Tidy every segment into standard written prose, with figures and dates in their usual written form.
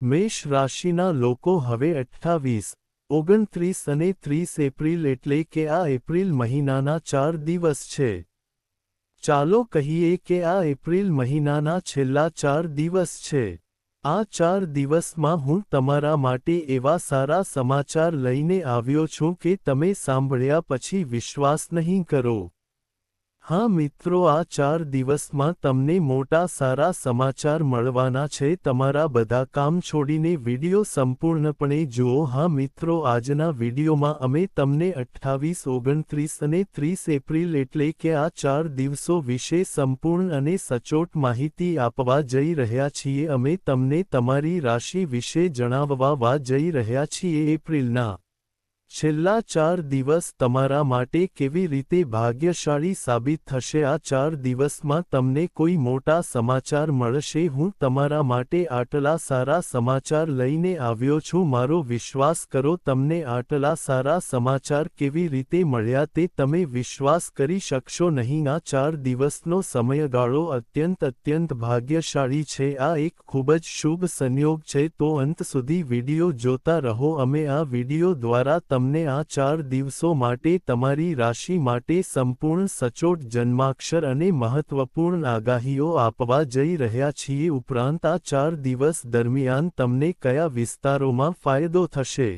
મેષ રાશિના લોકો હવે 28, 29 અને 30 એપ્રિલ એટલે કે આ એપ્રિલ મહિનાના 4 દિવસ છે. ચાલો કહીએ કે આ એપ્રિલ મહિનાના છેલ્લા 4 દિવસ છે. આ 4 દિવસમાં હું તમારા માટે એવા સારા સમાચાર લઈને આવ્યો છું કે તમે સાંભળ્યા પછી વિશ્વાસ નહીં કરો. હા મિત્રો, આ 4 દિવસમાં તમને મોટા સારા સમાચાર મળવાના છે. તમારા બધા કામ છોડીને વિડિયો સંપૂર્ણપણે જુઓ. હા મિત્રો, આજના વિડિયોમાં અમે તમને 28, 29 અને 30 એપ્રિલ એટલે કે આ 4 દિવસો વિશે સંપૂર્ણ અને સચોટ માહિતી આપવા જઈ રહ્યા છીએ. અમે તમને તમારી રાશિ વિશે જણાવવા જઈ રહ્યા છીએ. એપ્રિલના છેલ્લા 4 દિવસ તમારા માટે કેવી રીતે ભાગ્યશાળી સાબિત થશે. આ 4 દિવસમાં તમને કોઈ મોટા સમાચાર મળશે. હું તમારા માટે આટલા સારા સમાચાર લઈને આવ્યો છું. મારો વિશ્વાસ કરો, તમને આટલા સારા સમાચાર કેવી રીતે મળ્યા તે તમે વિશ્વાસ કરી શકશો નહીં. આ 4 દિવસનો સમયગાળો અત્યંત ભાગ્યશાળી છે. આ એક ખૂબ જ શુભ સંયોગ છે. તો અંત સુધી વિડિયો જોતા રહો. અમે આ વિડિયો દ્વારા તમને આ 4 દિવસો માટે તમારી રાશિ માટે સંપૂર્ણ સચોટ જન્માક્ષર અને મહત્વપૂર્ણ આગાહીઓ આપવા જઈ રહ્યા છીએ. ઉપરાંત આ 4 દિવસ દરમિયાન તમને કયા વિસ્તારોમાં ફાયદો થશે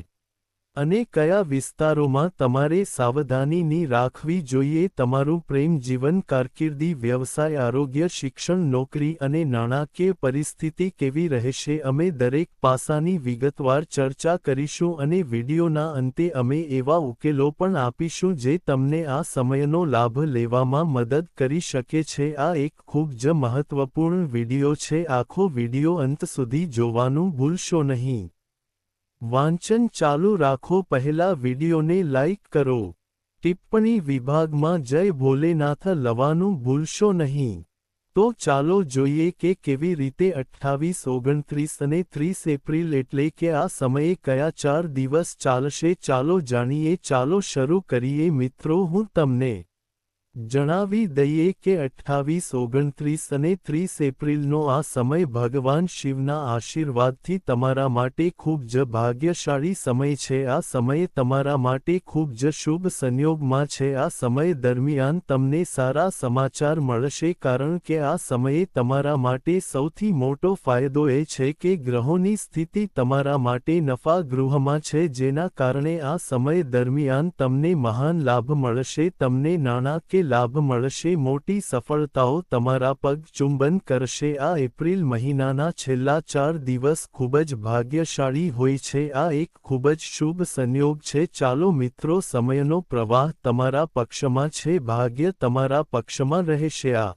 અને કયા વિસ્તારોમાં તમારે સાવધાની રાખવી જોઈએ. તમારું પ્રેમ જીવન, કારકિર્દી, વ્યવસાય, આરોગ્ય, શિક્ષણ, નોકરી અને નાણાકીય પરિસ્થિતિ કેવી રહેશે. અમે દરેક પાસાની વિગતવાર ચર્ચા કરીશું અને વિડિયોના અંતે અમે એવા ઉકેલો પણ આપીશું જે તમને આ સમયનો લાભ લેવામાં મદદ કરી શકે છે. આ એક ખૂબ જ મહત્વપૂર્ણ વિડિયો છે. આખો વિડિયો અંત સુધી જોવાનું ભૂલશો નહીં. વાંચન ચાલુ રાખો પહેલા વિડિયોને લાઇક કરો. ટિપ્પણી વિભાગમાં જય ભોલેનાથ લવાનું ભૂલશો નહીં. તો ચાલો જોઈએ કે કેવી રીતે 28, 29 અને 30 એપ્રિલ એટલે કે આ સમયે કયા 4 દિવસ ચાલશે. ચાલો જાણીએ. ચાલો શરૂ કરીએ. મિત્રો, હું તમને જણાવી દઈએ કે 28, 29 અને 30 એપ્રિલનો આ સમય ભગવાન શિવના આશીર્વાદથી તમારા માટે ખૂબ જ ભાગ્યશાળી સમય છે. આ સમય તમારા માટે ખૂબ જ શુભ સંયોગમાં છે. આ સમય દરમિયાન તમને સારા સમાચાર મળશે કારણ કે આ સમયે તમારા માટે સૌથી મોટો ફાયદો એ છે કે ગ્રહોની સ્થિતિ તમારા માટે નફા ગૃહમાં છે, જેના કારણે આ સમય દરમિયાન તમને મહાન લાભ મળશે. તમને નાણાકીય લાભ મળશે. મોટી સફળતાઓ તમારા પગ ચુંબન કરશે. આ એપ્રિલ મહિનાના છેલ્લા 4 દિવસ ખૂબ જ ભાગ્યશાળી હોય છે. આ એક ખૂબ જ શુભ સંયોગ છે. ચાલો મિત્રો, સમયનો પ્રવાહ તમારા પક્ષમાં છે. ભાગ્ય તમારા પક્ષમાં રહેશે. આ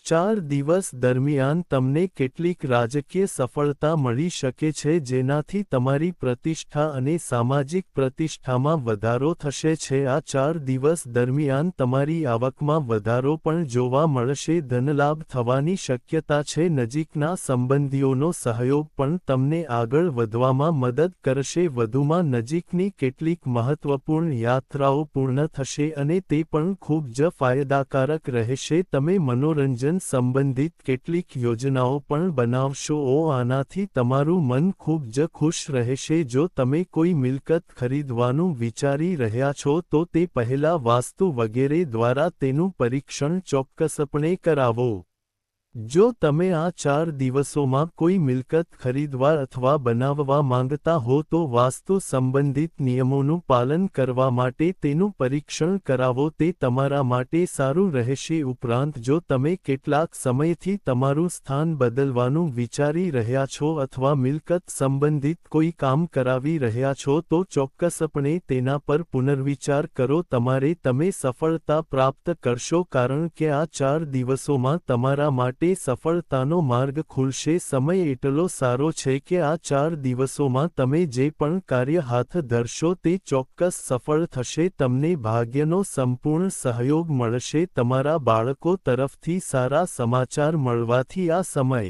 4 દિવસ દરમિયાન તમને કેટલીક રાજકીય સફળતા મળી શકે છે જેનાથી તમારી પ્રતિષ્ઠા અને સામાજિક પ્રતિષ્ઠામાં વધારો થશે છે. આ 4 દિવસ દરમિયાન તમારી આવકમાં વધારો પણ જોવા મળશે. ધનલાભ થવાની શક્યતા છે. નજીકના સંબંધીઓનો સહયોગ પણ તમને આગળ વધવામાં મદદ કરશે. વધુમાં નજીકની કેટલીક મહત્વપૂર્ણ યાત્રાઓ પૂર્ણ થશે અને તે પણ ખૂબ જ ફાયદાકારક રહેશે. તમે મનોરંજન સંબંધિત કેટલીક યોજનાઓ પણ બનાવશો. આનાથી તમારું મન ખૂબ જ ખુશ રહેશે. જો તમે કોઈ મિલકત ખરીદવાનું વિચારી રહ્યા છો તો તે પહેલા વાસ્તુ વગેરે દ્વારા તેનું પરીક્ષણ ચોક્કસપણે કરાવો. જો તમે આ 4 દિવસોમાં કોઈ મિલકત ખરીદવા અથવા બનાવવા માંગતા હો તો વાસ્તુ સંબંધિત નિયમોનું પાલન કરવા માટે તેનું પરીક્ષણ કરાવો. તે તમારા માટે સારું રહેશે. ઉપરાંત જો તમે કેટલાક સમયથી તમારું સ્થાન બદલવાનું વિચારી રહ્યા છો અથવા મિલકત સંબંધિત કોઈ કામ કરાવી રહ્યા છો તો ચોક્કસપણે તેના પર પુનર્વિચાર કરો. તમે સફળતા પ્રાપ્ત કરશો કારણ કે આ 4 દિવસોમાં તમારા માટે સફળતાનો માર્ગ ખુલશે. સમય એટલો સારો છે કે આ 4 દિવસોમાં તમે જે પણ કાર્ય હાથ ધરશો તે ચોક્કસ સફળ થશે. તમને ભાગ્યનો સંપૂર્ણ સહયોગ મળશે. તમારા બાળકો તરફથી સારા સમાચાર મળવાથી આ સમય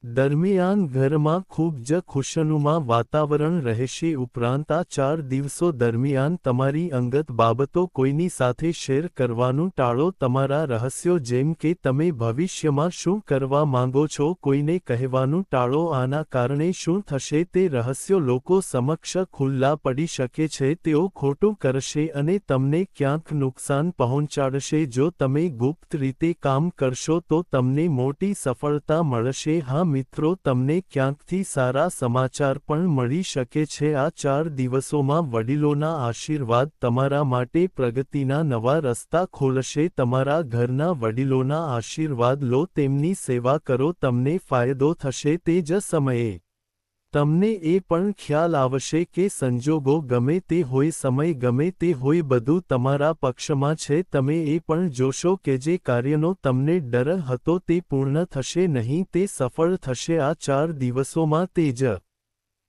દરમિયાન ઘરમાં ખૂબ જ ખુશનુમા વાતાવરણ રહેશે. ઉપરાંત આ 4 દિવસો દરમિયાન તમારી અંગત બાબતો કોઈની સાથે શેર કરવાનું ટાળો. તમારા રહસ્યો જેમ કે તમે ભવિષ્યમાં શું કરવા માંગો છો કોઈને કહેવાનું ટાળો. આના કારણે શું થશે તે રહસ્યો લોકો સમક્ષ ખુલ્લા પડી શકે છે. તેઓ ખોટું કરશે અને તમને ક્યાંક નુકસાન પહોંચાડશે. જો તમે ગુપ્ત રીતે કામ કરશો તો તમને મોટી સફળતા મળશે. હા મિત્રો, તમને ક્યાંકથી સારા સમાચાર પણ મળી શકે છે. આ 4 દિવસોમાં વડીલોના આશીર્વાદ તમારા માટે પ્રગતિના નવા રસ્તા ખોલશે. તમારા ઘરના વડીલોના આશીર્વાદ લો, તેમની સેવા કરો, તમને ફાયદો થશે. તે જ સમયે તમને એ પણ ખ્યાલ આવશે કે સંજોગો ગમે તે હોય, સમય ગમે તે હોય, બધું તમારા પક્ષમાં છે. તમે એ પણ જોશો કે જે કાર્યનો તમને ડર હતો તે પૂર્ણ થશે નહીં, તે સફળ થશે. આ 4 દિવસોમાં તે જ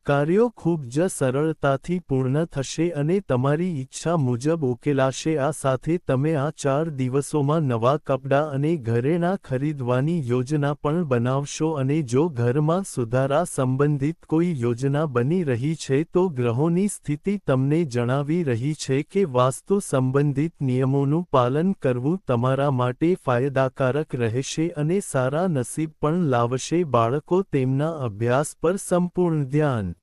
કાર્યો ખૂબ જ સરળતાથી પૂર્ણ થશે અને તમારી ઈચ્છા મુજબ ઉકેલાશે. આ સાથે તમે આ 4 દિવસોમાં નવા કપડાં અને ઘરેણાં ખરીદવાની યોજના પણ બનાવશો. અને જો ઘરમાં સુધારા સંબંધિત કોઈ યોજના બની રહી છે તો ગ્રહોની સ્થિતિ તમને જણાવી રહી છે કે વાસ્તુ સંબંધિત નિયમોનું પાલન કરવું તમારા માટે ફાયદાકારક રહેશે અને સારા નસીબ પણ લાવશે. બાળકો તેમના અભ્યાસ પર સંપૂર્ણ ધ્યાન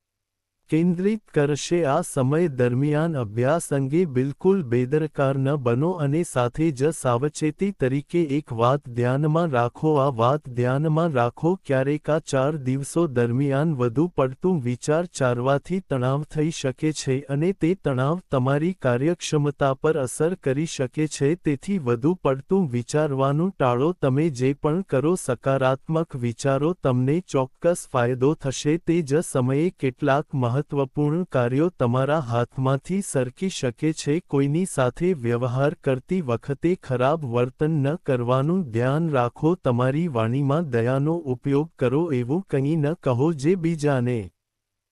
કેન્દ્રિત કરશે. આ સમય દરમિયાન અભ્યાસ અંગે બિલકુલ બેદરકાર ન બનો અને સાથે જ સાવચેતી તરીકે એક વાત ધ્યાનમાં રાખો. આ વાત ધ્યાનમાં રાખો, ક્યારેક આ 4 દિવસો દરમિયાન વધુ પડતું વિચારવાથી તણાવ થઈ શકે છે અને તે તણાવ તમારી કાર્યક્ષમતા પર અસર કરી શકે છે. તેથી વધુ પડતું વિચારવાનું ટાળો. તમે જે પણ કરો સકારાત્મક વિચારો, તમને ચોક્કસ ફાયદો થશે. તે જ સમયે કેટલાક મહત્વપૂર્ણ કાર્યો તમારા હાથમાંથી સરકી શકે છે. કોઈની સાથે વ્યવહાર કરતી વખતે ખરાબ વર્તન ન કરવાનું ધ્યાન રાખો. તમારી વાણીમાં દયાનો ઉપયોગ કરો. એવું કંઈ ન કહો જે બીજાને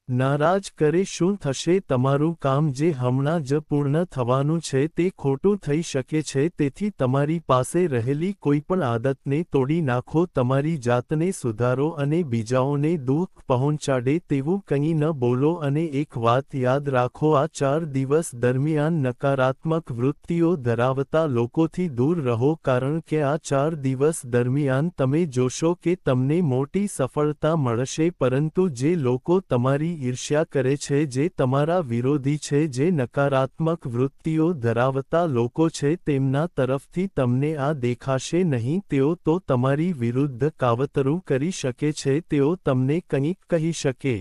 નારાજ કરે. શું થશે? તમારું કામ જે હમણાં જ પૂર્ણ થવાનું છે તે ખોટું થઈ શકે છે. તેથી તમારી પાસે રહેલી કોઈપણ આદતને તોડી નાખો. તમારી જાતને સુધારો અને બીજાઓને દુઃખ પહોંચાડે તેવું કંઈ ન બોલો. અને એક વાત યાદ રાખો, આ 4 દિવસ દરમિયાન નકારાત્મક વૃત્તિઓ ધરાવતા લોકોથી દૂર રહો, કારણ કે આ 4 દિવસ દરમિયાન તમે જોશો કે તમને મોટી સફળતા મળશે. પરંતુ જે લોકો તમારી ઈર્ષ્યા કરે છે, જે તમારા વિરોધી છે, જે નકારાત્મક વૃત્તિઓ ધરાવતા લોકો છે, તેમના તરફથી તમને આ દેખાશે નહીં. તેઓ તો તમારી વિરુદ્ધ કાવતરું કરી શકે છે. તેઓ તમને કંઈક કહી શકે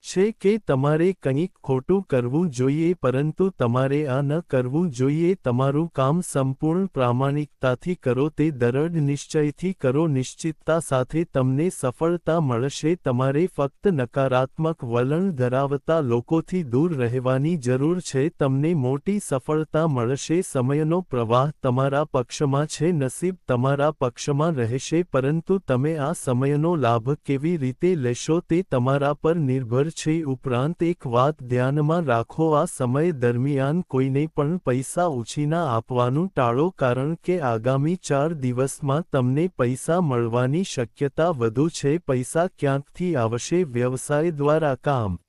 છે કે તમારે કંઈક ખોટું કરવું જોઈએ, પરંતુ તમારે આ ન કરવું જોઈએ. તમારું કામ સંપૂર્ણ પ્રામાણિકતાથી કરો, તે દૃઢ નિશ્ચયથી કરો. નિશ્ચિતતા સાથે તમને સફળતા મળશે. તમારે ફક્ત નકારાત્મક વલણ ધરાવતા લોકોથી દૂર રહેવાની જરૂર છે. તમને મોટી સફળતા મળશે. સમયનો પ્રવાહ તમારા પક્ષમાં છે. નસીબ તમારા પક્ષમાં રહેશે, પરંતુ તમે આ સમયનો લાભ કેવી રીતે લેશો તે તમારા પર નિર્ભર છે. ઉપરાંત એક વાત ધ્યાનમાં રાખો, આ સમય દરમિયાન કોઈને પણ પૈસા ઉછીના આપવાનું ટાળો, કારણ કે આગામી 4 દિવસમાં તમને પૈસા મળવાની શક્યતા વધુ છે. પૈસા ક્યાંકથી આવશે. વ્યવસાય દ્વારા, કામ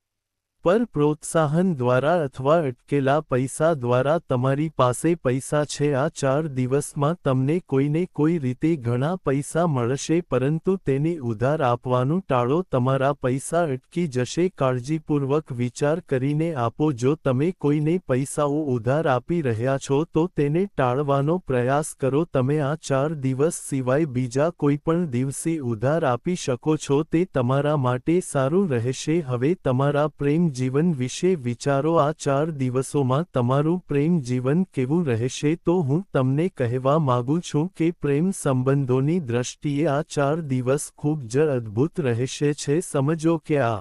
પર પ્રોત્સાહન દ્વારા અથવા અટકેલા પૈસા દ્વારા તમારી પાસે પૈસા છે. આ 4 દિવસમાં તમને કોઈને કોઈ રીતે ઘણા પૈસા મળશે, પરંતુ તેને ઉધાર આપવાનું ટાળો. તમારા પૈસા અટકી જશે. કાળજીપૂર્વક વિચાર કરીને આપો. જો તમે કોઈને પૈસાઓ ઉધાર આપી રહ્યા છો તો તેને ટાળવાનો પ્રયાસ કરો. તમે આ 4 દિવસ સિવાય બીજા કોઈપણ દિવસે ઉધાર આપી શકો છો. તે તમારા માટે સારું રહેશે. હવે તમારા પ્રેમ જીવન વિશે વિચારો. આ 4 દિવસોમાં તમારું પ્રેમ જીવન કેવું રહેશે? તો હું તમને કહેવા માંગુ છું કે પ્રેમ સંબંધોની દ્રષ્ટિએ આ 4 દિવસ ખૂબ જ અદ્ભુત રહેશે છે. સમજો કે આ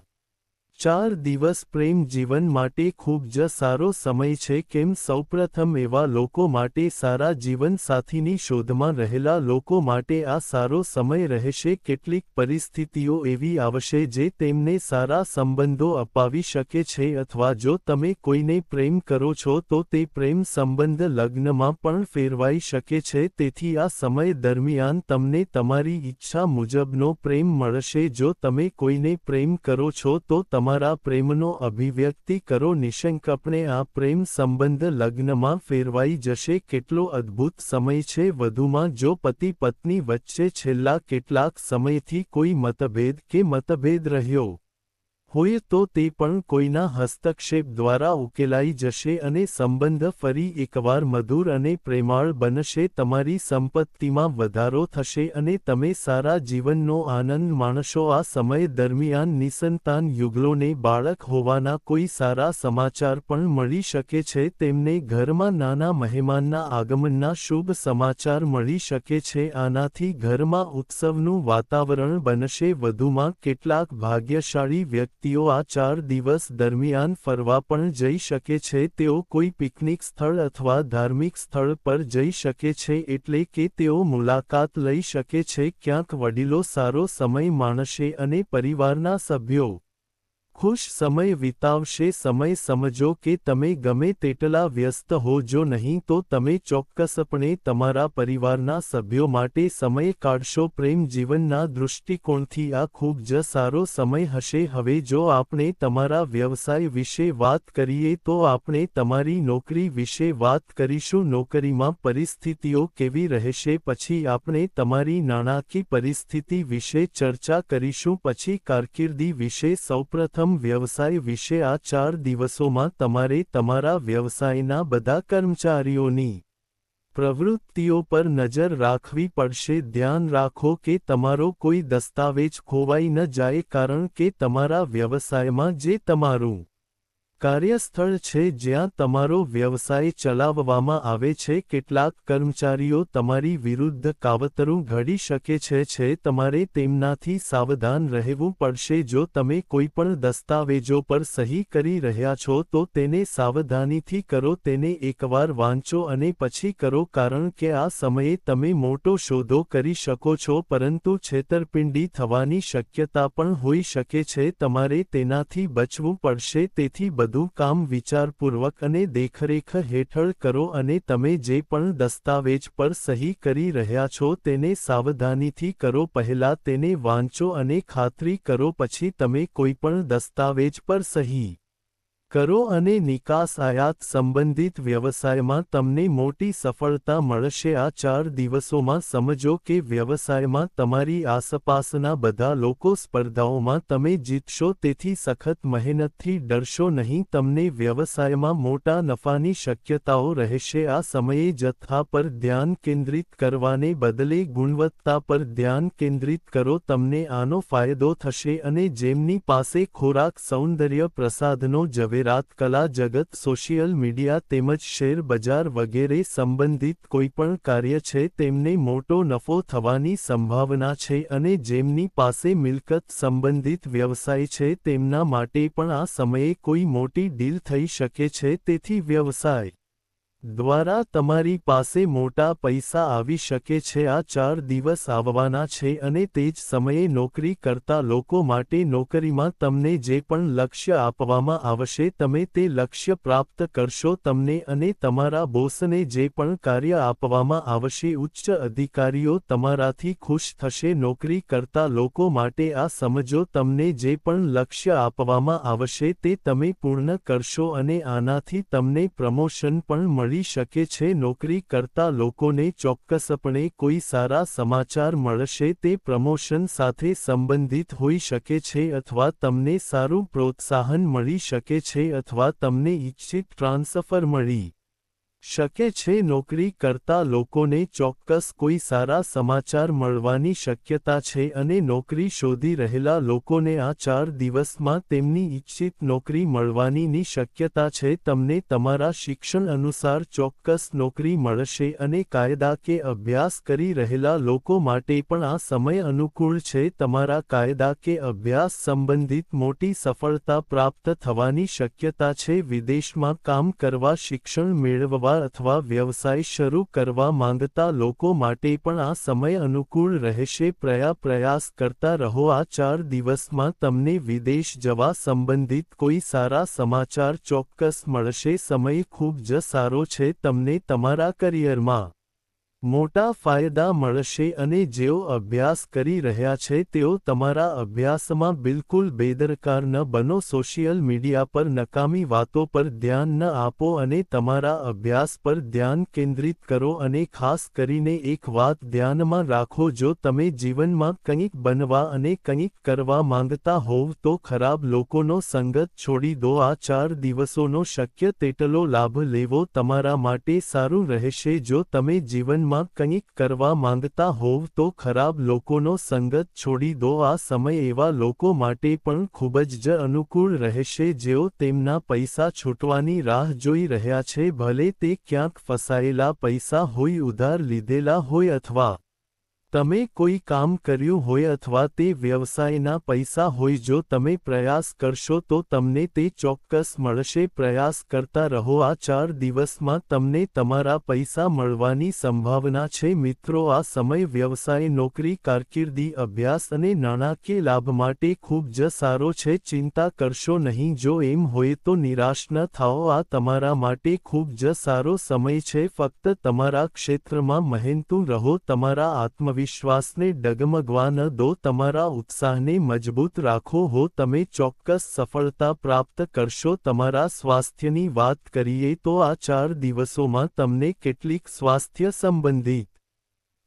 4 દિવસ પ્રેમ જીવન માટે ખૂબ જ સારો સમય છે. કેમ? સૌપ્રથમ એવા લોકો માટે, સારા જીવનસાથીની શોધમાં રહેલા લોકો માટે આ સારો સમય રહેશે. કેટલીક પરિસ્થિતિઓ એવી આવશે જે તેમને સારા સંબંધો અપાવી શકે છે, અથવા જો તમે કોઈને પ્રેમ કરો છો તો તે પ્રેમ સંબંધ લગ્નમાં પણ ફેરવાઈ શકે છે. તેથી આ સમય દરમિયાન તમને તમારી ઈચ્છા મુજબનો પ્રેમ મળશે. જો તમે કોઈને પ્રેમ કરો છો તો તમારા પ્રેમનો અભિવ્યક્તિ કરો નિઃશંકપણે. આ પ્રેમ સંબંધ લગ્નમાં ફેરવાઈ જશે. કેટલો અદ્ભુત સમય છે! વધુમાં, જો પતિ પત્ની વચ્ચે છેલ્લા કેટલાક સમયથી કોઈ મતભેદ રહ્યો હોય તો તે પણ કોઈના હસ્તક્ષેપ દ્વારા ઉકેલાઈ જશે અને સંબંધ ફરી એકવાર મધુર અને પ્રેમાળ બનશે. તમારી સંપત્તિમાં વધારો થશે અને તમે સારા જીવનનો આનંદ માણશો. આ સમય દરમિયાન નિસંતાન યુગલોને બાળક હોવાના કોઈ સારા સમાચાર પણ મળી શકે છે. તેમને ઘરમાં નાના મહેમાનના આગમનના શુભ સમાચાર મળી શકે છે. આનાથી ઘરમાં ઉત્સવનું વાતાવરણ બનશે. વધુમાં, કેટલાક ભાગ્યશાળી વ્યક્તિઓ આ 4 દિવસ દરમિયાન ફરવા પણ જઈ શકે છે. તેઓ કોઈ પિકનિક સ્થળ અથવા ધાર્મિક સ્થળ પર જઈ શકે છે, એટલે કે તેઓ મુલાકાત લઈ શકે છે. ક્યાંક વડીલો સારો સમય માણશે અને પરિવારના સભ્યો ખુશ સમય વિતાવશે. સમય સમજો કે તમે ગમે તેટલા વ્યસ્ત હો, જો નહીં તો તમે ચોક્કસપણે તમારા પરિવારના સભ્યો માટે સમય કાઢશો. પ્રેમ જીવનના દૃષ્ટિકોણથી આ ખૂબ જ સારો સમય હશે. હવે જો આપણે તમારા વ્યવસાય વિશે વાત કરીએ તો આપણે તમારી નોકરી વિશે વાત કરીશું. નોકરીમાં પરિસ્થિતિઓ કેવી રહેશે? પછી આપણે તમારી નાણાકીય પરિસ્થિતિ વિશે ચર્ચા કરીશું. પછી કારકિર્દી વિશે. સૌપ્રથમ વ્યવસાય વિશે. આ 4 દિવસોમાં તમારે તમારા વ્યવસાયના બધા કર્મચારીઓની પ્રવૃત્તિઓ પર નજર રાખવી પડશે. ધ્યાન રાખો કે તમારો કોઈ દસ્તાવેજ ખોવાઈ ન જાય, કારણ કે તમારા વ્યવસાયમાં જે તમારું કાર્યસ્થળ છે, જ્યાં તમારો વ્યવસાય ચલાવવામાં આવે છે, કેટલાક કર્મચારીઓ તમારી વિરુદ્ધ કાવતરું ઘડી શકે છે. તમારે તેમનાથી સાવધાન રહેવું પડશે. જો તમે કોઈપણ દસ્તાવેજો પર સહી કરી રહ્યા છો તો તેને સાવધાનીથી કરો. તેને એકવાર વાંચો અને પછી કરો, કારણ કે આ સમયે તમે મોટો સોદો કરી શકો છો, પરંતુ છેતરપિંડી થવાની શક્યતા પણ હોઈ શકે છે. તમારે તેનાથી બચવું પડશે. તેથી બધું કામ વિચારપૂર્વક અને દેખરેખ હેઠળ કરો અને તમે જે પણ દસ્તાવેજ પર સહી કરી રહ્યા છો તેને સાવધાનીથી કરો. પહેલા તેને વાંચો અને ખાતરી કરો, પછી તમે કોઈપણ દસ્તાવેજ પર સહી કરો અને નિકાસ આયાત સંબંધિત વ્યવસાયમાં તમને મોટી સફળતા મળશે. આ 4 દિવસોમાં સમજો કે વ્યવસાયમાં તમારી આસપાસના બધા લોકો સ્પર્ધાઓમાં તમે જીતશો. તેથી સખત મહેનતથી ડરશો નહીં. તમને વ્યવસાયમાં મોટા નફાની શક્યતાઓ રહેશે. આ સમયે જથ્થા પર ધ્યાન કેન્દ્રિત કરવાને બદલે ગુણવત્તા પર ધ્યાન કેન્દ્રિત કરો. તમને આનો ફાયદો થશે. અને જેમની પાસે ખોરાક, સૌંદર્ય પ્રસાધનો, ઝવેરાત, કલા જગત, સોશિયલ મીડિયા તેમજ શેર બજાર વગેરે સંબંધિત કોઈપણ કાર્ય છે, તેમને મોટો નફો થવાની સંભાવના છે. અને જેમની પાસે મિલકત સંબંધિત વ્યવસાય છે, તેમના માટે પણ આ સમયે કોઈ મોટી ડીલ થઈ શકે છે. તેથી વ્યવસાય દ્વારા તમારી પાસે મોટા પૈસા આવી શકે છે. આ 4 દિવસ આવવાના છે અને તે જ સમયે નોકરી કરતા લોકો માટે નોકરીમાં તમને જે પણ લક્ષ્ય આપવામાં આવશે, તમે તે લક્ષ્ય પ્રાપ્ત કરશો. તમને અને તમારા બોસને જે પણ કાર્ય આપવામાં આવશે, ઉચ્ચ અધિકારીઓ તમારાથી ખુશ થશે. નોકરી કરતા લોકો માટે આ સમજો, તમને જે પણ લક્ષ્ય આપવામાં આવશે તે તમે પૂર્ણ કરશો અને આનાથી તમને પ્રમોશન પણ મળી શકે છે. નોકરી કરતા લોકોને ચોક્કસપણે કોઈ સારા સમાચાર મળશે. તે પ્રમોશન સાથે સંબંધિત હોઈ શકે છે, અથવા તમને સારું પ્રોત્સાહન મળી શકે છે, અથવા તમને ઇચ્છિત ટ્રાન્સફર મળી શકે છે નોકરી કરતા લોકોને ચોક્કસ કોઈ સારા સમાચાર મળવાની શક્યતા છે અને નોકરી શોધી રહેલા લોકોને આ 4 દિવસમાં તેમની ઈચ્છિત નોકરી મળવાનીની શક્યતા છે. તમને તમારા શિક્ષણ અનુસાર ચોક્કસ નોકરી મળશે અને કાયદા કે અભ્યાસ કરી રહેલા લોકો માટે પણ આ સમય અનુકૂળ છે. તમારા કાયદા કે અભ્યાસ સંબંધિત મોટી સફળતા પ્રાપ્ત થવાની શક્યતા છે. વિદેશમાં કામ કરવા, શિક્ષણ મેળવવા અથવા વ્યવસાય શરૂ કરવા માંગતા લોકો માટે પણ આ સમય અનુકૂળ રહેશે. પ્રયાસ કરતા રહો. આ 4 દિવસમાં તમને વિદેશ જવા સંબંધિત કોઈ સારા સમાચાર ચોક્કસ મળશે. સમય ખૂબ જ સારો છે. તમને તમારા કરિયરમાં મોટા ફાયદા મળશે અને જેઓ અભ્યાસ કરી રહ્યા છે તેઓ તમારા અભ્યાસમાં બિલકુલ બેદરકાર ન બનો. સોશિયલ મીડિયા પર નકામી વાતો પર ધ્યાન ન આપો અને તમારા અભ્યાસ પર ધ્યાન કેન્દ્રિત કરો. અને ખાસ કરીને એક વાત ધ્યાનમાં રાખો, જો તમે જીવનમાં કંઈક બનવા અને કંઈક કરવા માંગતા હોવ તો ખરાબ લોકોનો સંગત છોડી દો. આ 4 દિવસોનો શક્ય તેટલો લાભ લેવો તમારા માટે સારું રહેશે. જો તમે જીવનમાં કંઈક કરવા માંગતા હોવ તો ખરાબ લોકોનો સંગત છોડી દો. આ સમય એવા લોકો માટે પણ ખૂબ જ અનુકૂળ રહેશે જેઓ તેમના પૈસા છૂટવાની રાહ જોઈ રહ્યા છે, ભલે તે ક્યાંક ફસાયેલા પૈસા હોય, ઉધાર લીધેલા હોય અથવા તમે કોઈ કામ કર્યું હોય અથવા તે વ્યવસાયના પૈસા હોય. જો તમે પ્રયાસ કરશો તો તમને તે ચોક્કસ મળશે. પ્રયાસ કરતા રહો. આ 4 દિવસમાં તમને તમારા પૈસા મળવાની સંભાવના છે. મિત્રો, આ સમય વ્યવસાય, નોકરી, કારકિર્દી, અભ્યાસ અને નાણાકીય લાભ માટે ખૂબ જ સારો છે. ચિંતા કરશો નહીં. જો એમ હોય તો નિરાશ ન થાઓ. આ તમારા માટે ખૂબ જ સારો સમય છે. ફક્ત તમારા ક્ષેત્રમાં મહેનતુ રહો. તમારા આત્મવિશ્વાસને ડગમગવા ન દો. તમારા ઉત્સાહને મજબૂત રાખો. તમે ચોક્કસ સફળતા પ્રાપ્ત કરશો. તમારા સ્વાસ્થ્યની વાત કરીએ તો આ 4 દિવસોમાં તમને કેટલીક સ્વાસ્થ્ય સંબંધિત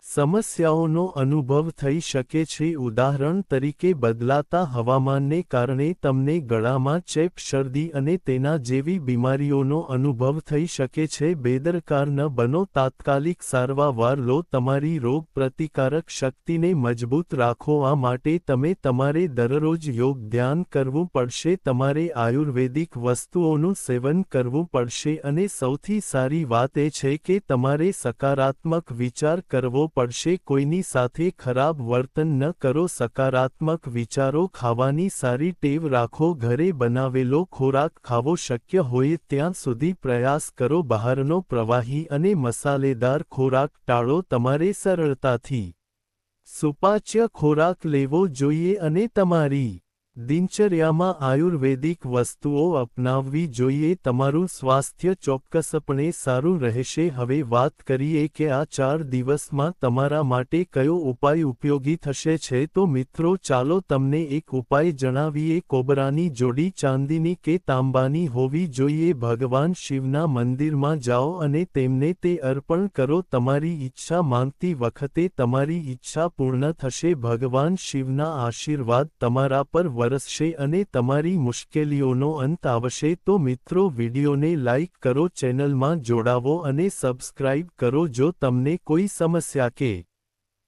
સમસ્યાઓનો અનુભવ થઈ શકે છે. ઉદાહરણ તરીકે, બદલાતા હવામાનને કારણે તમને ગળામાં ચેપ, શરદી અને તેના જેવી બીમારીઓનો અનુભવ થઈ શકે છે. બેદરકાર ન બનો. તાત્કાલિક સારવાર લો. તમારી રોગ પ્રતિકારક શક્તિને મજબૂત રાખો. આ માટે તમારે દરરોજ યોગ, ધ્યાન કરવું પડશે. તમારે આયુર્વેદિક વસ્તુઓનું સેવન કરવું પડશે અને સૌથી સારી વાત એ છે કે તમારે સકારાત્મક વિચાર કરવો પડશે. કોઈની સાથે ખરાબ વર્તન ન કરો. સકારાત્મક વિચારો. ખાવાની સારી ટેવ રાખો. ઘરે બનાવેલો ખોરાક ખાવો. શક્ય હોય ત્યાં સુધી પ્રયાસ કરો બહારનો પ્રવાહી અને મસાલેદાર ખોરાક ટાળો. તમારે સરળતાથી સુપાચ્ય ખોરાક લેવો જોઈએ અને તમારી દિનચર્યામાં આયુર્વેદિક વસ્તુઓ અપનાવવી જોઈએ. તમારું સ્વાસ્થ્ય ચોક્કસપણે સારું રહેશે. હવે વાત કરીએ કે આ 4 દિવસમાં તમારા માટે કયો ઉપાય ઉપયોગી થશે છે. તો મિત્રો, ચાલો તમને એક ઉપાય જણાવીએ. કોબરાની જોડી ચાંદીની કે તાંબાની હોવી જોઈએ. ભગવાન શિવના મંદિરમાં જાઓ અને તેમને તે અર્પણ કરો. તમારી ઈચ્છા માંગતી વખતે તમારી ઈચ્છા પૂર્ણ થશે. ભગવાન શિવના આશીર્વાદ તમારા પર વરસશે અને તમારી મુશ્કેલીઓનો અંત આવશે. તો મિત્રો, વિડીયોને લાઇક કરો, ચેનલમાં જોડાવો અને સબસ્ક્રાઇબ કરો. જો તમને કોઈ સમસ્યા કે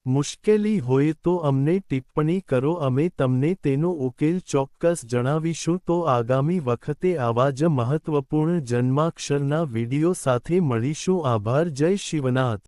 મુશ્કેલી હોય તો અમને ટિપ્પણી કરો. અમે તમને તેનો ઉકેલ ચોક્કસ જણાવીશું. તો આગામી વખતે આવા જ મહત્વપૂર્ણ જન્માક્ષરના વિડીયો સાથે મળીશું. આભાર. જય શિવનાથ.